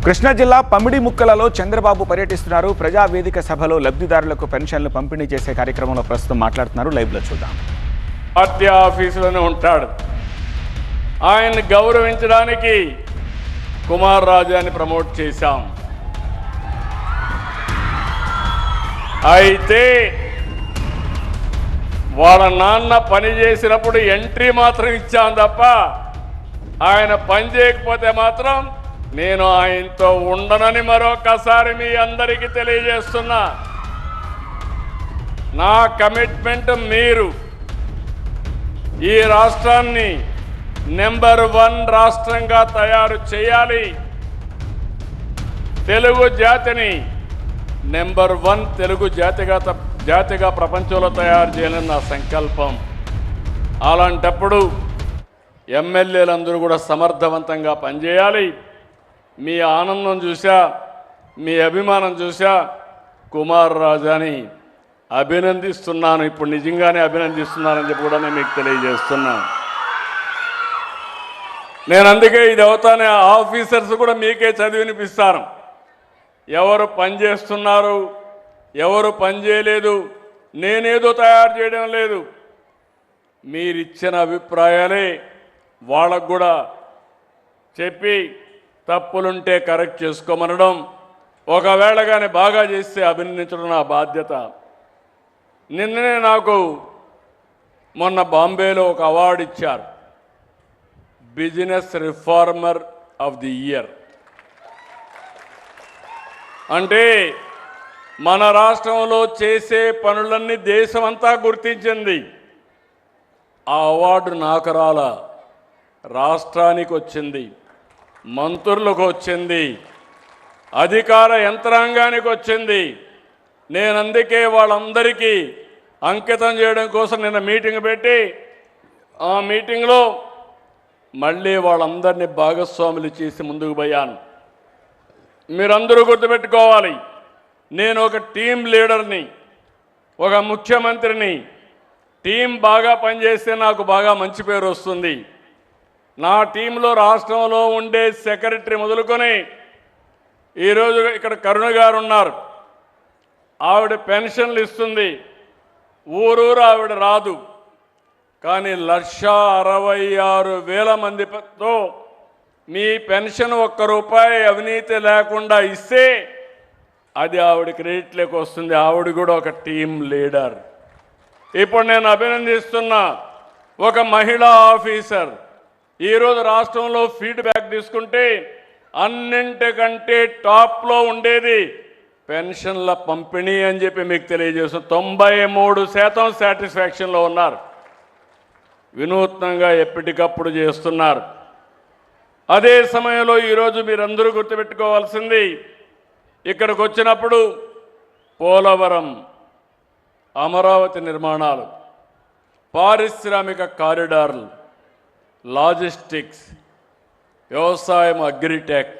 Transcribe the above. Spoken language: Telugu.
కృష్ణా జిల్లా పమిడిముక్కలలో చంద్రబాబు పర్యటిస్తున్నారు. ప్రజావేదిక సభలో లబ్ధిదారులకు పెన్షన్లు పంపిణీ చేసే కార్యక్రమంలో ప్రస్తుతం మాట్లాడుతున్నారు. లైవ్లో చూద్దాం. పార్టీ ఆఫీసులోనే ఉంటాడు. ఆయన్ని గౌరవించడానికి కుమార్ రాజాని ప్రమోట్ చేశాం. అయితే వాళ్ళ నాన్న పని చేసినప్పుడు ఎంట్రీ మాత్రం ఇచ్చాం తప్ప ఆయన పని చేయకపోతే మాత్రం నేను ఆయనతో ఉండనని మరొకసారి మీ అందరికీ తెలియజేస్తున్నా. నా కమిట్మెంట్ మీరు ఈ రాష్ట్రాన్ని నెంబర్ 1 రాష్ట్రంగా తయారు చేయాలి. తెలుగు జాతిని నెంబర్ 1 తెలుగు జాతిగా ప్రపంచంలో తయారు చేయాలని నా సంకల్పం. అలాంటప్పుడు ఎమ్మెల్యేలందరూ కూడా సమర్థవంతంగా పనిచేయాలి. మీ ఆనందం చూసా, మీ అభిమానం చూసా కుమార్ రాజాని అభినందిస్తున్నాను. ఇప్పుడు నిజంగానే అభినందిస్తున్నానని చెప్పి కూడా నేను మీకు తెలియజేస్తున్నాను. నేను అందుకే ఇది అవుతానే ఆఫీసర్స్ కూడా మీకే చదివినిపిస్తాను. ఎవరు పని చేస్తున్నారు, ఎవరు పని చేయలేదు, నేనేదో తయారు చేయడం లేదు. మీరిచ్చిన అభిప్రాయాలే వాళ్ళకు కూడా చెప్పి తప్పులుంటే కరెక్ట్ చేసుకోమనడం, ఒకవేళ కానీ బాగా చేస్తే అభినందించడం నా బాధ్యత. నిన్ననే నాకు మొన్న బాంబేలో ఒక అవార్డు ఇచ్చారు, business reformer of the year. అంటే మన రాష్ట్రంలో చేసే పనులన్నీ దేశమంతా గుర్తించింది. ఆ అవార్డు నాకు రాలా, రాష్ట్రానికి వచ్చింది, మంత్రులకు వచ్చింది, అధికార యంత్రాంగానికి వచ్చింది. నేను అందుకే వాళ్ళందరికీ అంకితం చేయడం కోసం నిన్న మీటింగ్ పెట్టి ఆ మీటింగ్లో మళ్ళీ వాళ్ళందరినీ భాగస్వాములు చేసి ముందుకు పోయాను. మీరందరూ గుర్తుపెట్టుకోవాలి, నేను ఒక టీం లీడర్ని, ఒక ముఖ్యమంత్రిని. టీం బాగా పనిచేస్తే నాకు బాగా మంచి పేరు వస్తుంది. నా టీంలో రాష్ట్రంలో ఉండే సెక్రటరీ మొదలుకొని ఈరోజు ఇక్కడ కరుణ గారు ఉన్నారు. ఆవిడ పెన్షన్లు ఇస్తుంది, ఊరూరు ఆవిడ రాదు. కానీ 1,66,000 మందితో మీ పెన్షన్ ₹1 అవినీతి లేకుండా ఇస్తే అది ఆవిడ క్రెడిట్లోకి వస్తుంది. ఆవిడ కూడా ఒక టీం లీడర్. ఇప్పుడు నేను అభినందిస్తున్నా ఒక మహిళా ఆఫీసర్. ఈరోజు రాష్ట్రంలో ఫీడ్బ్యాక్ తీసుకుంటే అన్నింటికంటే టాప్లో ఉండేది పెన్షన్ల పంపిణీ అని చెప్పి మీకు తెలియజేస్తాను. 93% సాటిస్ఫాక్షన్లో ఉన్నారు. వినూత్నంగా ఎప్పటికప్పుడు చేస్తున్నారు. అదే సమయంలో ఈరోజు మీరందరూ గుర్తుపెట్టుకోవాల్సింది, ఇక్కడికి వచ్చినప్పుడు పోలవరం, అమరావతి నిర్మాణాలు, పారిశ్రామిక కారిడార్లు, లాజిస్టిక్స్, వ్యవసాయం, అగ్రిటెక్,